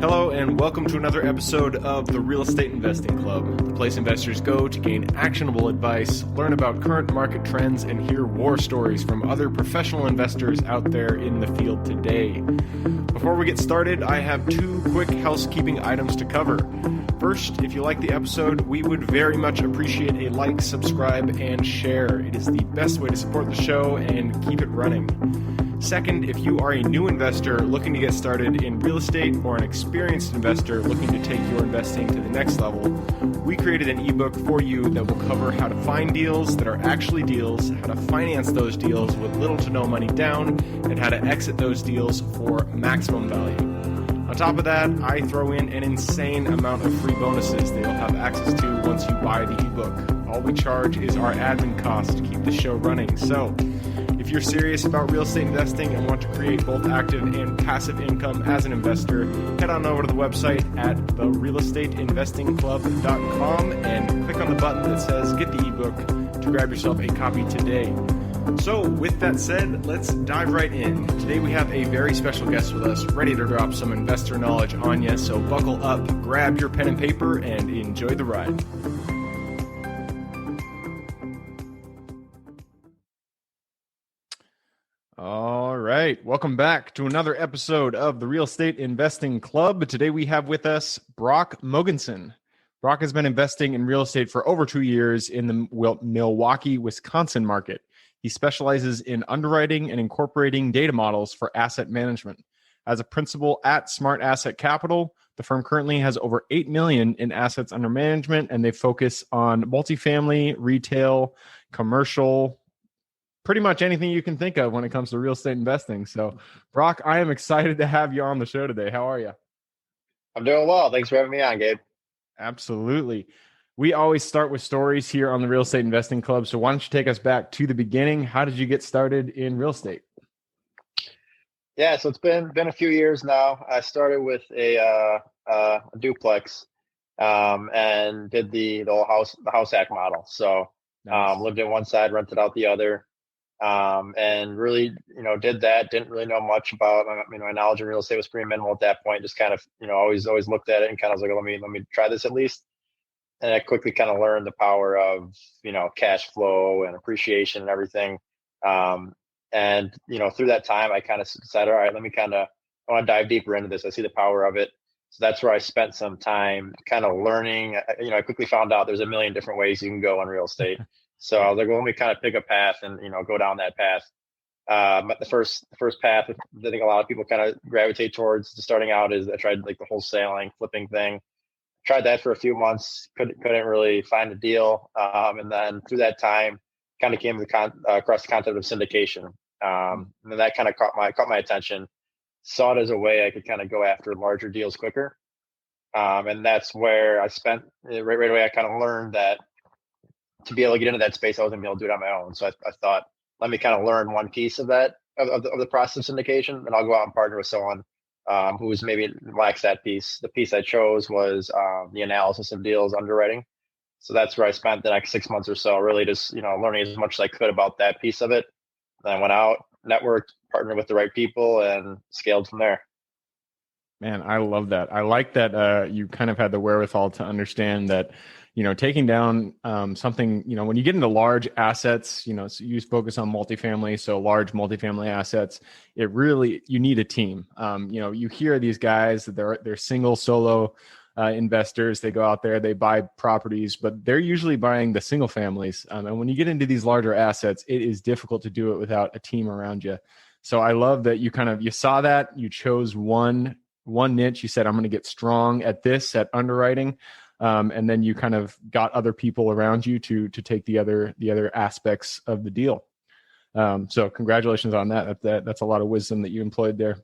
Hello and welcome to another episode of the Real Estate Investing Club, the place investors go to gain actionable advice, learn about current market trends, and hear war stories from other professional investors out there in the field today. Before we get started, I have two quick housekeeping items to cover. First, if you like the episode, we would very much appreciate a like, subscribe, and share. It is the best way to support the show and keep it running. Second, if you are a new investor looking to get started in real estate or an experienced investor looking to take your investing to the next level, we created an ebook for you that will cover how to find deals that are actually deals, how to finance those deals with little to no money down, and how to exit those deals for maximum value. On top of that, I throw in an insane amount of free bonuses that you'll have access to once you buy the ebook. All we charge is our admin cost to keep the show running. So, if you're serious about real estate investing and want to create both active and passive income as an investor, head on over to the website at therealestateinvestingclub.com and click on the button that says Get the ebook to grab yourself a copy today. So with that said, let's dive right in. Today we have a very special guest with us, ready to drop some investor knowledge on you. So buckle up, grab your pen and paper, and enjoy the ride. All right. Welcome back to another episode of the Real Estate Investing Club. Today we have with us Brock Mogensen. Brock has been investing in real estate for over 2 years in the Milwaukee, Wisconsin market. He specializes in underwriting and incorporating data models for asset management. As a principal at Smart Asset Capital, the firm currently has over $8 million in assets under management, and they focus on multifamily, retail, commercial, pretty much anything you can think of when it comes to real estate investing. So, Brock, I am excited to have you on the show today. How are you? I'm doing well. Thanks for having me on, Gabe. Absolutely. We always start with stories here on the Real Estate Investing Club. So why don't you take us back to the beginning? How did you get started in real estate? Yeah, so it's been a few years now. I started with a duplex and did the house hack model. So Nice. lived in one side, rented out the other. And really, did that. Didn't really know much about, my knowledge in real estate was pretty minimal at that point. Just kind of, always looked at it and kind of was like, let me try this at least. And I quickly kind of learned the power of, cash flow and appreciation and everything. And, through that time, I kind of decided, all right, I want to dive deeper into this. I see the power of it. So that's where I spent some time kind of learning. I quickly found out there's a million different ways you can go in real estate. So I was like, well, let me kind of pick a path and, go down that path. But the first path I think a lot of people kind of gravitate towards starting out is I tried like the wholesaling, flipping thing. Tried that for a few months, couldn't really find a deal. And then through that time, kind of came across the concept of syndication. And then that kind of caught my attention. Saw it as a way I could kind of go after larger deals quicker. And that's where I spent right away. I kind of learned that to be able to get into that space, I wasn't going to be able to do it on my own. So I thought, let me kind of learn one piece of that, of the process of syndication, and I'll go out and partner with someone who was maybe lacks that piece. The piece I chose was the analysis of deals, underwriting. So that's where I spent the next 6 months or so, really just, learning as much as I could about that piece of it. Then I went out, networked, partnered with the right people, and scaled from there. Man, I love that. I like that you kind of had the wherewithal to understand that, taking down something, when you get into large assets, so you focus on multifamily, so large multifamily assets, you need a team. You hear these guys, they're single, solo investors. They go out there, they buy properties, but they're usually buying the single families. And when you get into these larger assets, it is difficult to do it without a team around you. So I love that you saw that, you chose one niche. You said, I'm going to get strong at underwriting. And then you kind of got other people around you to take the other aspects of the deal. So congratulations on that. That's a lot of wisdom that you employed there.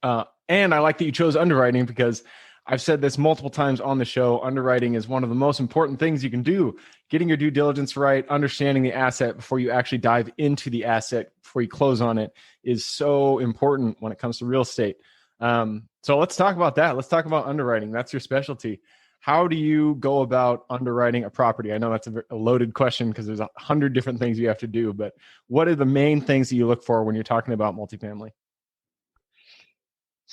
And I like that you chose underwriting because I've said this multiple times on the show. Underwriting is one of the most important things you can do. Getting your due diligence right, understanding the asset before you actually dive into the asset, before you close on it, is so important when it comes to real estate. So let's talk about that. Let's talk about underwriting. That's your specialty. How do you go about underwriting a property? I know that's a loaded question because there's 100 different things you have to do, but what are the main things that you look for when you're talking about multifamily?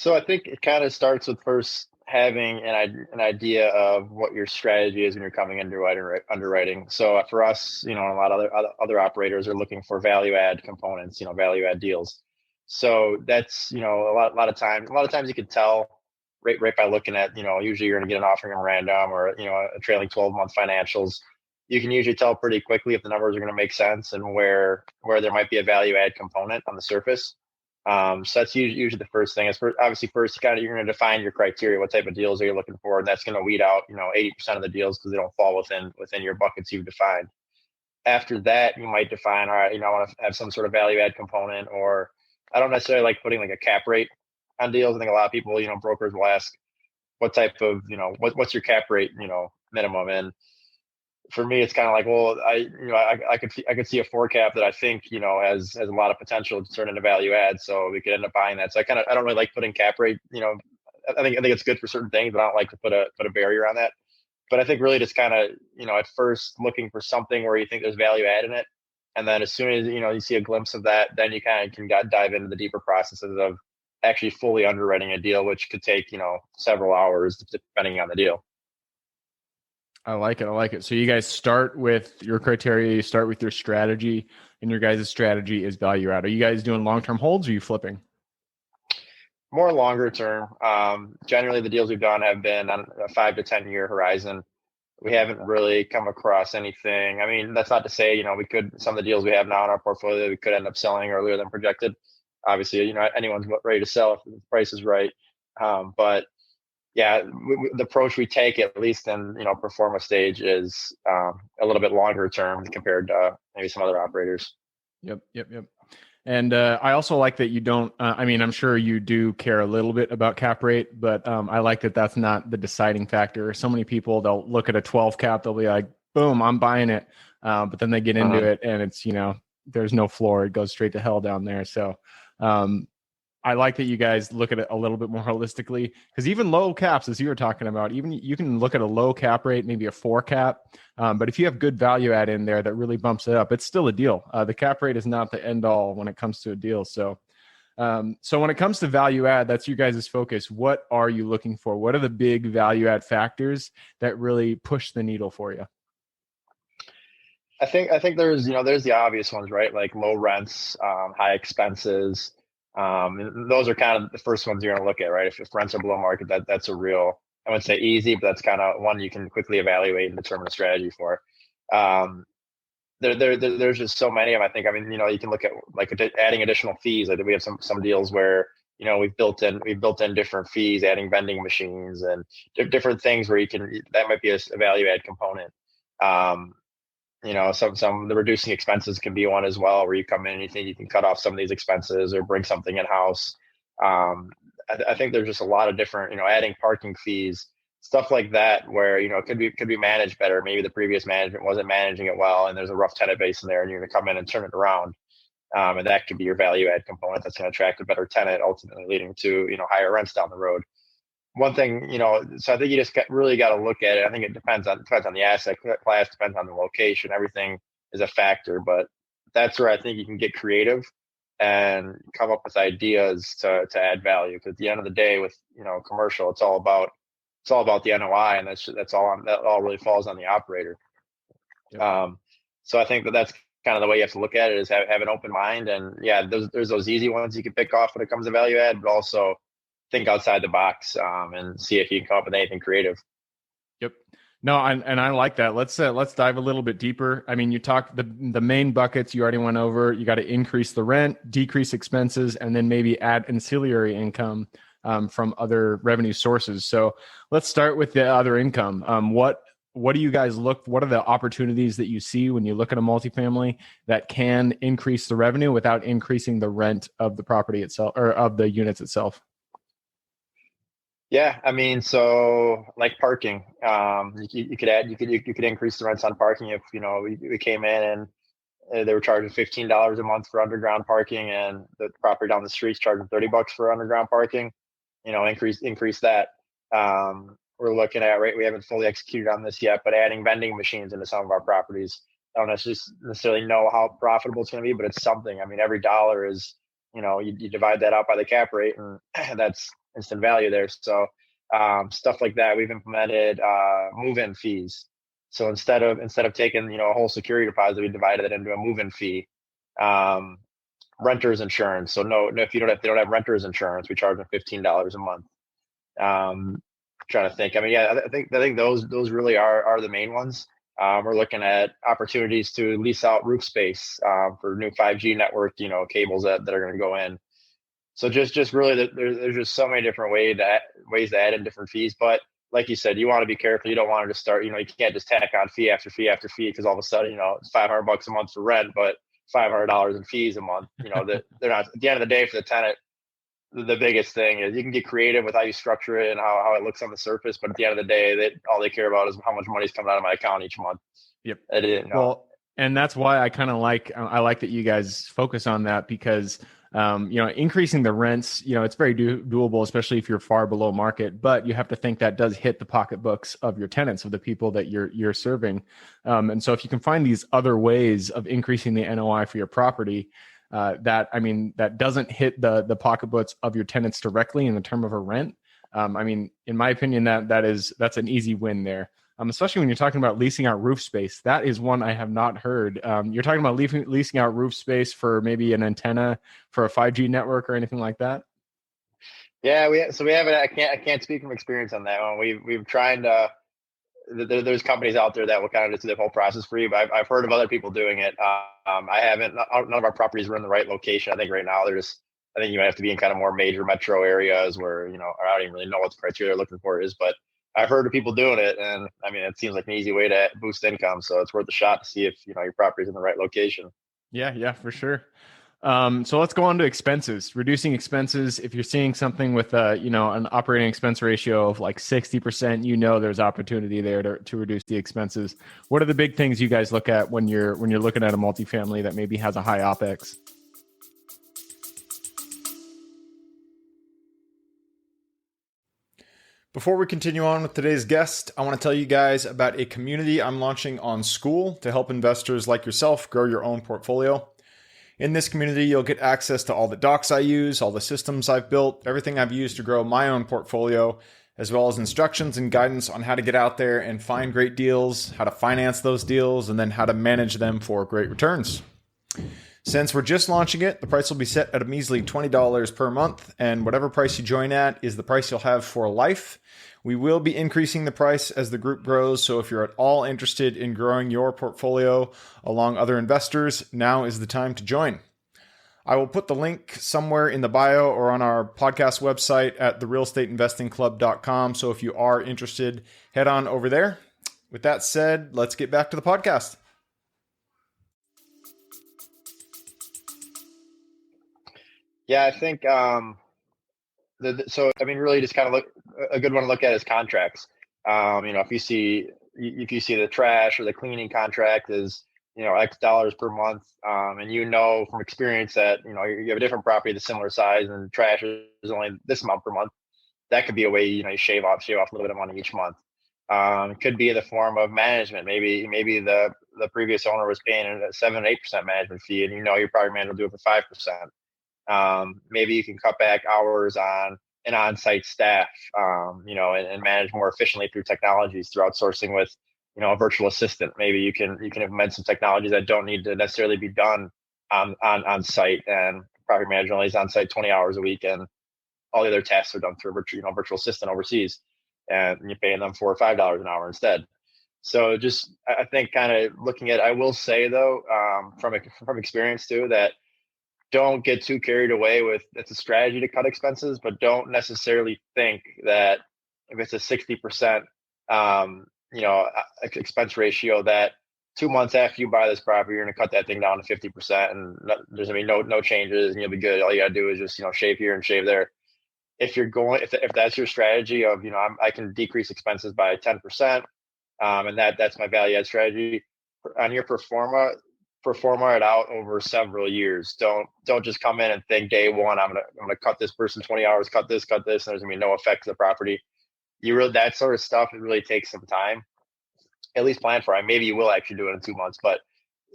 So I think it kind of starts with first having an idea of what your strategy is when you're coming into underwriting. So for us, a lot of other operators are looking for value add components, value add deals. So that's a lot of times you could tell right by looking at, usually you're going to get an offering on random or a trailing 12-month financials. You can usually tell pretty quickly if the numbers are going to make sense and where there might be a value add component on the surface. So that's usually the first thing. Obviously first you're going to define your criteria. What type of deals are you looking for? And that's going to weed out 80% of the deals because they don't fall within your buckets you've defined. After that, you might define, all right, I want to have some sort of value add component, or I don't necessarily like putting like a cap rate on deals. I think a lot of people, brokers will ask what type of, what's your cap rate, minimum. And for me, it's kind of like, well, I could see a four cap that I think, has a lot of potential to turn into value add. So we could end up buying that. So I don't really like putting cap rate, I think it's good for certain things, but I don't like to put a barrier on that. But I think really just kind of, at first looking for something where you think there's value add in it. And then as soon as, you see a glimpse of that, then you kind of can dive into the deeper processes of actually fully underwriting a deal, which could take, several hours depending on the deal. I like it. I like it. So you guys start with your criteria, you start with your strategy, and your guys' strategy is value add. Are you guys doing long-term holds or are you flipping? More longer term. Generally, the deals we've done have been on a 5 to 10 year horizon. We haven't really come across anything. I mean, that's not to say, some of the deals we have now in our portfolio, we could end up selling earlier than projected. Obviously, anyone's ready to sell if the price is right. But yeah, the approach we take, at least in, pro forma stage, is a little bit longer term compared to maybe some other operators. Yep. And I also like that you don't, I'm sure you do care a little bit about cap rate, but I like that that's not the deciding factor. So many people, they'll look at a 12 cap, they'll be like, boom, I'm buying it. But then they get into it and it's, there's no floor. It goes straight to hell down there. So I like that you guys look at it a little bit more holistically, because even low caps, as you were talking about, even you can look at a low cap rate, maybe a 4 cap. But if you have good value add in there that really bumps it up, it's still a deal. The cap rate is not the end all when it comes to a deal. So when it comes to value add, that's you guys' focus. What are you looking for? What are the big value add factors that really push the needle for you? I think there's the obvious ones, right? Like low rents, high expenses. Those are kind of the first ones you're going to look at, right? If rents are below market, that's a real, I wouldn't say easy, but that's kind of one you can quickly evaluate and determine a strategy for. There's just so many of them. You can look at like adding additional fees. I think we have some deals where, we've built in different fees, adding vending machines and different things where that might be a value add component. Some the reducing expenses can be one as well, where you come in and you think you can cut off some of these expenses or bring something in house. I think there's just a lot of different, adding parking fees, stuff like that, where it could be managed better. Maybe the previous management wasn't managing it well, and there's a rough tenant base in there, and you're going to come in and turn it around, and that could be your value add component that's going to attract a better tenant, ultimately leading to higher rents down the road. One thing, so I think you just really got to look at it. I think it depends on the asset class, depends on the location. Everything is a factor, but that's where I think you can get creative and come up with ideas to add value. Because at the end of the day, with commercial, it's all about the NOI, and that all really falls on the operator. Yep. So I think that's kind of the way you have to look at it, is have an open mind. And yeah, there's those easy ones you can pick off when it comes to value add, but also think outside the box and see if you can come up with anything creative. Yep. No, and I like that. Let's dive a little bit deeper. I mean, you talked the main buckets you already went over. You got to increase the rent, decrease expenses, and then maybe add ancillary income from other revenue sources. So let's start with the other income. What do you guys what are the opportunities that you see when you look at a multifamily that can increase the revenue without increasing the rent of the property itself or of the units itself? Yeah, so like parking, you could increase the rents on parking if we came in and they were charging $15 a month for underground parking, and the property down the street's charging $30 for underground parking. Increase that. We're looking at, right, we haven't fully executed on this yet, but adding vending machines into some of our properties. I don't necessarily know how profitable it's going to be, but it's something. I mean, every dollar is, you divide that out by the cap rate, and that's instant value there. So stuff like that. We've implemented move-in fees. So instead of taking a whole security deposit, we divided it into a move-in fee. Renters insurance. So no, if they don't have renters insurance, we charge them $15 a month. Trying to think. I mean, yeah, I think those really are the main ones. We're looking at opportunities to lease out roof space for new 5G network, cables that are going to go in. So just really, there's just so many different ways to add in different fees. But like you said, you want to be careful. You don't want to just start. You can't just tack on fee after fee after fee, because all of a sudden, it's $500 a month for rent, but $500 in fees a month. That they're not, at the end of the day, for the tenant. The biggest thing is you can get creative with how you structure it and how it looks on the surface, but at the end of the day, all they care about is how much money is coming out of my account each month. Yep. Well, and that's why I like that you guys focus on that, because increasing the rents, it's very doable, especially if you're far below market. But you have to think that does hit the pocketbooks of your tenants, of the people that you're serving. And so if you can find these other ways of increasing the NOI for your property, that doesn't hit the pocketbooks of your tenants directly in the term of a rent. In my opinion, that's an easy win there. Especially when you're talking about leasing out roof space. That is one I have not heard. You're talking about leasing out roof space for maybe an antenna for a 5G network or anything like that? Yeah, we haven't. I can't speak from experience on that one. We've tried to. There's companies out there that will kind of just do the whole process for you, but I've heard of other people doing it. I haven't. None of our properties are in the right location. I think right now I think you might have to be in kind of more major metro areas where, or I don't even really know what the criteria they're looking for is, but I've heard of people doing it, and it seems like an easy way to boost income. So it's worth a shot to see if your property's in the right location. Yeah, for sure. So let's go on to expenses. Reducing expenses. If you're seeing something with an operating expense ratio of like 60%, there's opportunity there to reduce the expenses. What are the big things you guys look at when you're looking at a multifamily that maybe has a high OpEx? Before we continue on with today's guest, I want to tell you guys about a community I'm launching on School to help investors like yourself grow your own portfolio. In this community, you'll get access to all the docs I use, all the systems I've built, everything I've used to grow my own portfolio, as well as instructions and guidance on how to get out there and find great deals, how to finance those deals, and then how to manage them for great returns. Since we're just launching it, the price will be set at a measly $20 per month, and whatever price you join at is the price you'll have for life. We will be increasing the price as the group grows, so if you're at all interested in growing your portfolio along other investors, now is the time to join. I will put the link somewhere in the bio or on our podcast website at therealestateinvestingclub.com, so if you are interested, head on over there. With that said, let's get back to the podcast. Yeah, I think really just kind of a good one to look at is contracts. If you see the trash or the cleaning contract is X dollars per month, and from experience that you have a different property that's similar size and trash is only this amount per month, that could be a way you shave off a little bit of money each month. It could be in the form of management. Maybe the previous owner was paying a 7-8% management fee, and your property manager will do it for 5%. Maybe you can cut back hours on an on-site staff, and manage more efficiently through technologies, through outsourcing with, a virtual assistant. Maybe you can implement some technologies that don't need to necessarily be done on site, and property manager only is on site 20 hours a week, and all the other tasks are done through a virtual assistant overseas, and you're paying them $4 or $5 an hour instead. So I think kind of looking at, I will say though, from experience too, that don't get too carried away with it's a strategy to cut expenses, but don't necessarily think that if it's a 60%, expense ratio, that 2 months after you buy this property, you're going to cut that thing down to 50%, and there's going to be no changes, and you'll be good. All you got to do is just shave here and shave there. If that's your strategy of I can decrease expenses by 10%, and that's my value add strategy on your performa it out over several years. Don't just come in and think day one I'm gonna cut this person 20 hours, cut this, and there's gonna be no effect to the property. That sort of stuff, it really takes some time. At least plan for it. Maybe you will actually do it in 2 months, but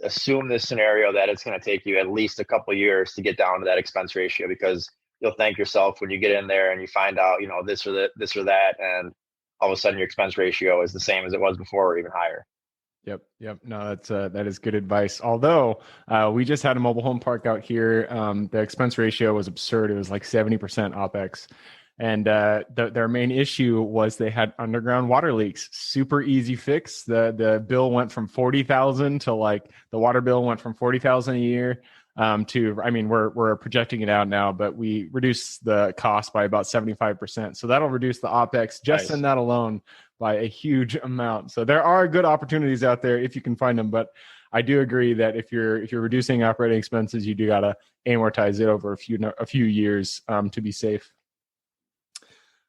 assume this scenario that it's going to take you at least a couple of years to get down to that expense ratio, because you'll thank yourself when you get in there and you find out, this or that, and all of a sudden your expense ratio is the same as it was before or even higher. Yep. No, that is good advice. Although we just had a mobile home park out here, the expense ratio was absurd. It was like 70% OpEx, and their main issue was they had underground water leaks. Super easy fix. The bill went from 40,000 to like the water bill went from 40,000 a year to, I mean, we're projecting it out now, but we reduced the cost by about 75%. So that'll reduce the OpEx just Nice. in that alone by a huge amount. So there are good opportunities out there if you can find them. But I do agree that if you're reducing operating expenses, you do got to amortize it over a few years to be safe.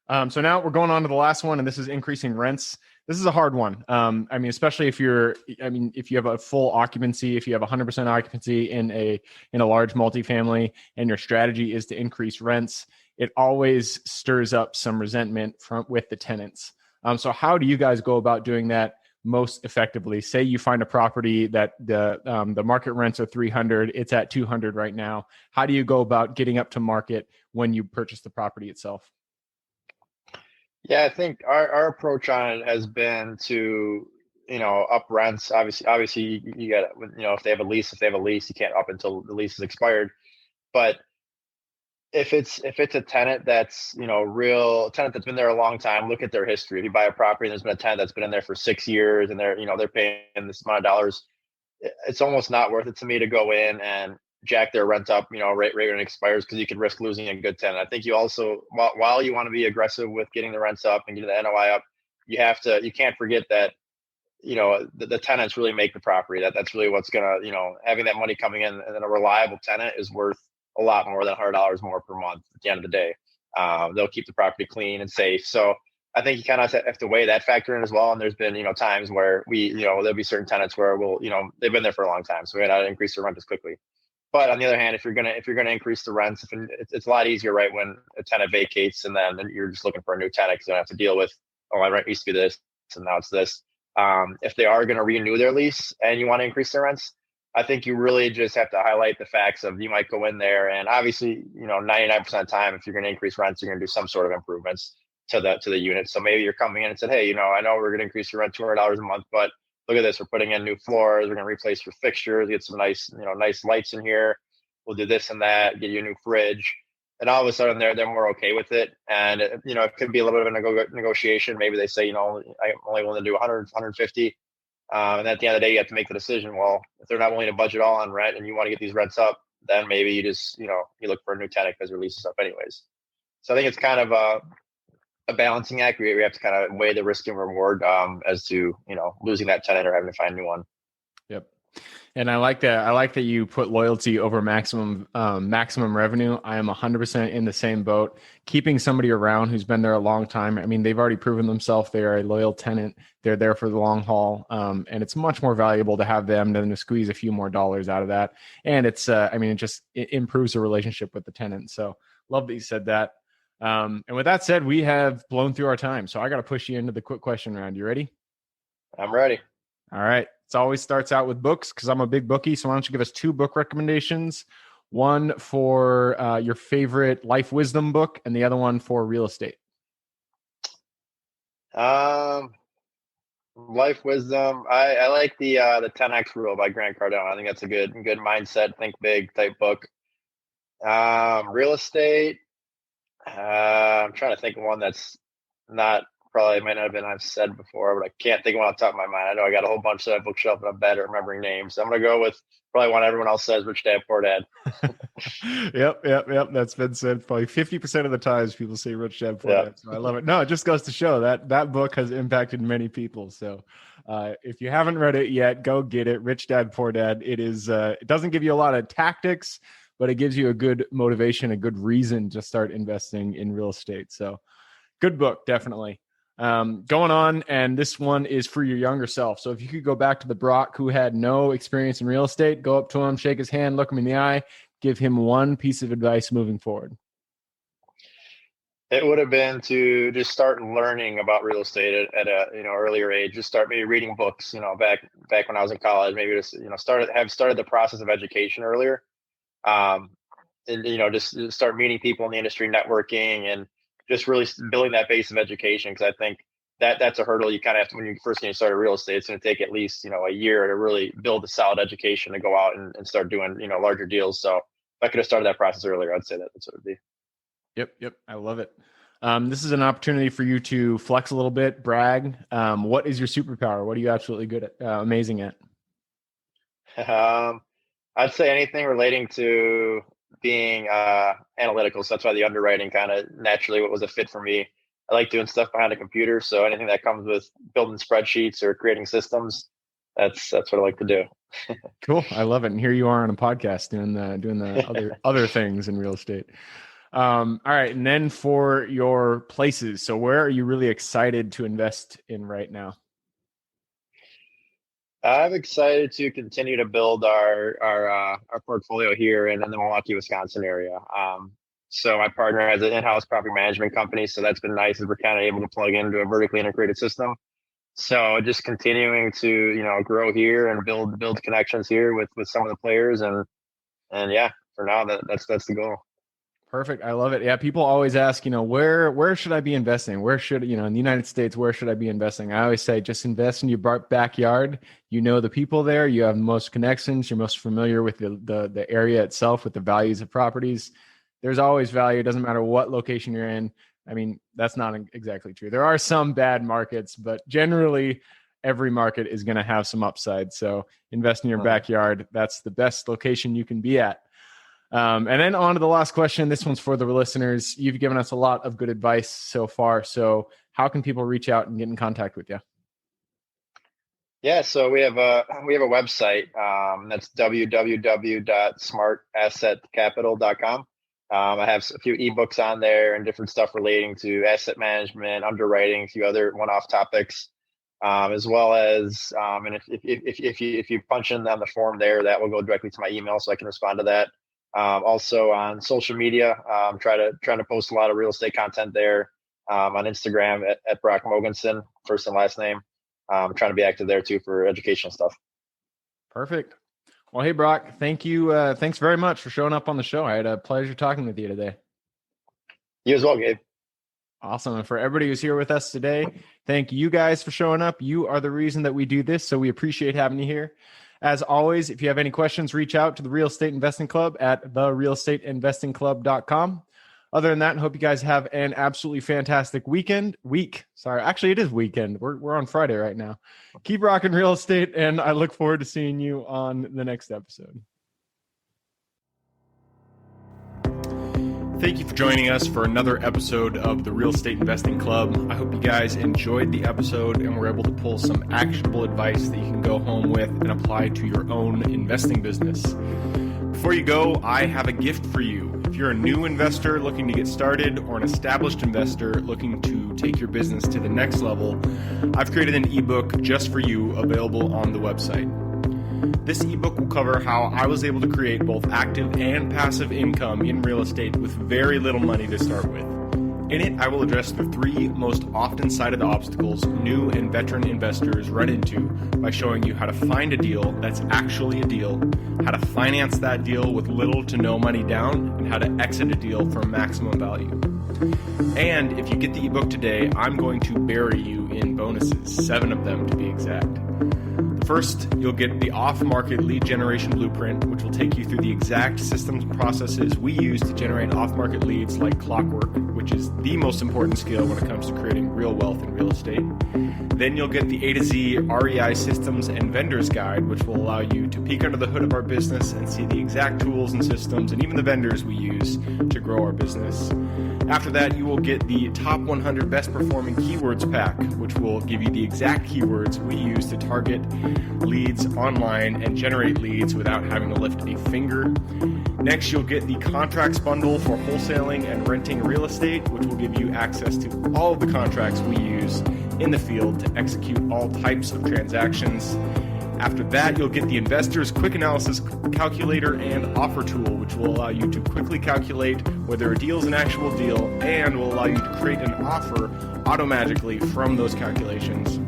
So now we're going on to the last one, and this is increasing rents. This is a hard one. I mean, especially if you have a full occupancy, if you have 100% occupancy in a large multifamily, and your strategy is to increase rents, it always stirs up some resentment with the tenants. So how do you guys go about doing that most effectively? Say you find a property that the market rents are 300, it's at 200 right now. How do you go about getting up to market when you purchase the property itself? Yeah, I think our approach on it has been to, up rents. Obviously you got, if they have a lease, you can't up until the lease is expired. But if it's a tenant that's, real tenant that's been there a long time, look at their history. If you buy a property and there's been a tenant that's been in there for 6 years and they're paying this amount of dollars, it's almost not worth it to me to go in and jack their rent up, right when it expires, because you could risk losing a good tenant. I think you also, while you want to be aggressive with getting the rents up and getting the NOI up, you can't forget that, the tenants really make the property. That's really what's gonna, having that money coming in, and then a reliable tenant is worth a lot more than $100 more per month at the end of the day. They'll keep the property clean and safe. So I think you kind of have to weigh that factor in as well. And there's been, times where there'll be certain tenants where they've been there for a long time, so we gotta increase the rent as quickly. But on the other hand, if you're gonna increase the rents, it's a lot easier, right, when a tenant vacates and then you're just looking for a new tenant, because you don't have to deal with, my rent used to be this and now it's this. If they are going to renew their lease and you want to increase their rents, I think you really just have to highlight the facts of, you might go in there and obviously, 99% of the time, if you're going to increase rents, you're going to do some sort of improvements to the unit. So maybe you're coming in and said, hey, I know we're going to increase your rent $200 a month, but look at this, we're putting in new floors, we're going to replace your fixtures, get some nice lights in here, we'll do this and that, get you a new fridge. And all of a sudden they're more okay with it. And it could be a little bit of a negotiation. Maybe they say, I'm only willing to do 100, 150. And at the end of the day, you have to make the decision. Well, if they're not willing to budget all on rent and you want to get these rents up, then maybe you just, you look for a new tenant because your lease is up anyways. So I think it's kind of a balancing act. We have to kind of weigh the risk and reward as to, losing that tenant or having to find a new one. Yep. And I like that. I like that you put loyalty over maximum revenue. I am 100% in the same boat. Keeping somebody around who's been there a long time. I mean, they've already proven themselves. They are a loyal tenant. They're there for the long haul. And it's much more valuable to have them than to squeeze a few more dollars out of that. And it's, it improves the relationship with the tenant. So love that you said that. And with that said, we have blown through our time. So I got to push you into the quick question round. You ready? I'm ready. All right. It always starts out with books because I'm a big bookie. So why don't you give us 2 book recommendations? One for your favorite life wisdom book and the other one for real estate. Life wisdom. I like the 10X rule by Grant Cardone. I think that's a good mindset, think big type book. Real estate. I'm trying to think of one that's not, probably might not have been I've said before, but I can't think of one on the top of my mind. I know I got a whole bunch of that bookshelf, but I'm bad at remembering names. So I'm going to go with probably one everyone else says, Rich Dad, Poor Dad. Yep. That's been said probably 50% of the times people say Rich Dad, Poor Dad. So I love it. No, it just goes to show that book has impacted many people. So if you haven't read it yet, go get it. Rich Dad, Poor Dad. It is, it doesn't give you a lot of tactics, but it gives you a good motivation, a good reason to start investing in real estate. So good book, definitely. Going on, and this one is for your younger self. So if you could go back to the Brock who had no experience in real estate, go up to him, shake his hand, look him in the eye, give him one piece of advice moving forward. It would have been to just start learning about real estate at a earlier age. Just start maybe reading books. Back when I was in college, maybe just started the process of education earlier. just start meeting people in the industry, networking, and just really building that base of education. Because I think that's a hurdle you kind of have to, when you first get started real estate. It's going to take at least a year to really build a solid education to go out and start doing larger deals. So if I could have started that process earlier, I'd say that's what it would be. Yep. I love it. This is an opportunity for you to flex a little bit, brag. What is your superpower? What are you absolutely good at, amazing at? I'd say anything relating to being analytical. So that's why the underwriting kind of naturally what was a fit for me. I like doing stuff behind a computer. So anything that comes with building spreadsheets or creating systems, that's what I like to do. Cool. I love it. And here you are on a podcast doing the other things in real estate. All right. And then for your places, so where are you really excited to invest in right now? I'm excited to continue to build our portfolio here in the Milwaukee, Wisconsin area. So my partner has an in-house property management company, so that's been nice as we're kind of able to plug into a vertically integrated system. So just continuing to grow here and build connections here with some of the players, and yeah, for now that's the goal. Perfect. I love it. Yeah. People always ask, where should I be investing? Where should, in the United States, where should I be investing? I always say, just invest in your backyard. The people there, you have most connections. You're most familiar with the area itself, with the values of properties. There's always value. It doesn't matter what location you're in. I mean, that's not exactly true. There are some bad markets, but generally every market is going to have some upside. So invest in your backyard. That's the best location you can be at. And then on to the last question. This one's for the listeners. You've given us a lot of good advice so far. So how can people reach out and get in contact with you? Yeah, so we have a website. That's www.smartassetcapital.com. I have a few ebooks on there and different stuff relating to asset management, underwriting, a few other one-off topics, as well as and if you punch in on the form there, that will go directly to my email, so I can respond to that. Also on social media, trying to post a lot of real estate content there. On Instagram at Brock Mogensen, first and last name. I'm trying to be active there too for educational stuff. Perfect. Well, hey, Brock, thank you. Thanks very much for showing up on the show. I had a pleasure talking with you today. You as well, Gabe. Awesome. And for everybody who's here with us today, thank you guys for showing up. You are the reason that we do this, so we appreciate having you here. As always, if you have any questions, reach out to the Real Estate Investing Club at therealestateinvestingclub.com. Other than that, I hope you guys have an absolutely fantastic week. Sorry, actually, it is weekend. We're on Friday right now. Keep rocking real estate, and I look forward to seeing you on the next episode. Thank you for joining us for another episode of the Real Estate Investing Club. I hope you guys enjoyed the episode and were able to pull some actionable advice that you can go home with and apply to your own investing business. Before you go, I have a gift for you. If you're a new investor looking to get started or an established investor looking to take your business to the next level, I've created an ebook just for you available on the website. This ebook will cover how I was able to create both active and passive income in real estate with very little money to start with. In it, I will address the 3 most often cited obstacles new and veteran investors run into by showing you how to find a deal that's actually a deal, how to finance that deal with little to no money down, and how to exit a deal for maximum value. And if you get the ebook today, I'm going to bury you in bonuses, 7 of them to be exact. First, you'll get the off-market lead generation blueprint, which will take you through the exact systems and processes we use to generate off-market leads like clockwork, which is the most important skill when it comes to creating real wealth in real estate. Then you'll get the A to Z REI systems and vendors guide, which will allow you to peek under the hood of our business and see the exact tools and systems and even the vendors we use to grow our business. After that, you will get the top 100 best performing keywords pack, which will give you the exact keywords we use to target leads online and generate leads without having to lift a finger. Next, you'll get the contracts bundle for wholesaling and renting real estate, which will give you access to all of the contracts we use in the field to execute all types of transactions. After that, you'll get the Investor's Quick Analysis Calculator and Offer Tool, which will allow you to quickly calculate whether a deal is an actual deal and will allow you to create an offer automagically from those calculations.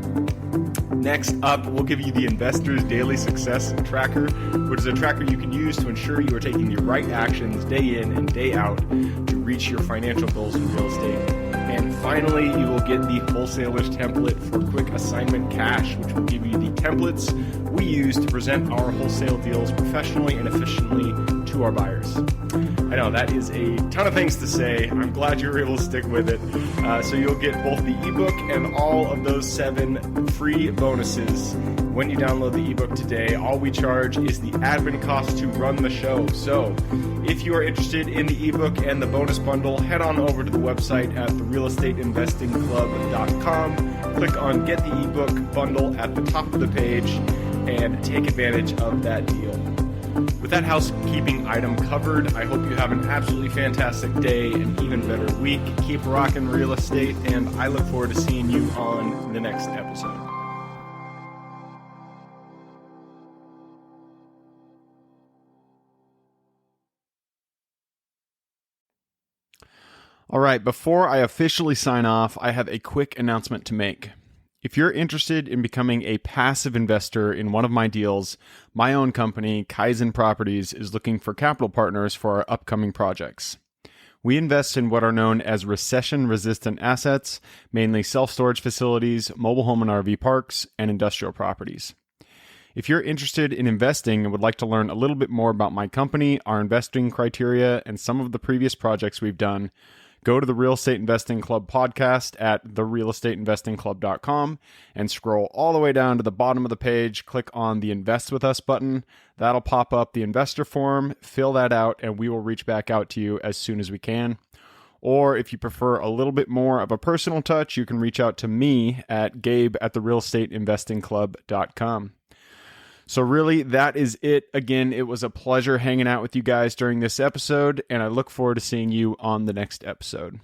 Next up, we'll give you the Investor's Daily Success Tracker, which is a tracker you can use to ensure you are taking the right actions day in and day out to reach your financial goals in real estate. And finally, you will get the Wholesaler's Template for Quick Assignment Cash, which will give you the templates we use to present our wholesale deals professionally and efficiently to our buyers. I know that is a ton of things to say. I'm glad you were able to stick with it. So you'll get both the ebook and all of those 7 free bonuses when you download the ebook today. All we charge is the admin cost to run the show. So if you are interested in the ebook and the bonus bundle, head on over to the website at therealestateinvestingclub.com. Click on Get the Ebook Bundle at the top of the page and take advantage of that deal. With that housekeeping item covered, I hope you have an absolutely fantastic day and even better week. Keep rocking real estate, and I look forward to seeing you on the next episode. All right, before I officially sign off, I have a quick announcement to make. If you're interested in becoming a passive investor in one of my deals, my own company, Kaizen Properties, is looking for capital partners for our upcoming projects. We invest in what are known as recession-resistant assets, mainly self-storage facilities, mobile home and RV parks, and industrial properties. If you're interested in investing and would like to learn a little bit more about my company, our investing criteria, and some of the previous projects we've done, go to the Real Estate Investing Club podcast at therealestateinvestingclub.com and scroll all the way down to the bottom of the page. Click on the Invest With Us button. That'll pop up the investor form. Fill that out, and we will reach back out to you as soon as we can. Or if you prefer a little bit more of a personal touch, you can reach out to me at gabe@therealestateinvestingclub.com. So really, that is it. Again, it was a pleasure hanging out with you guys during this episode, and I look forward to seeing you on the next episode.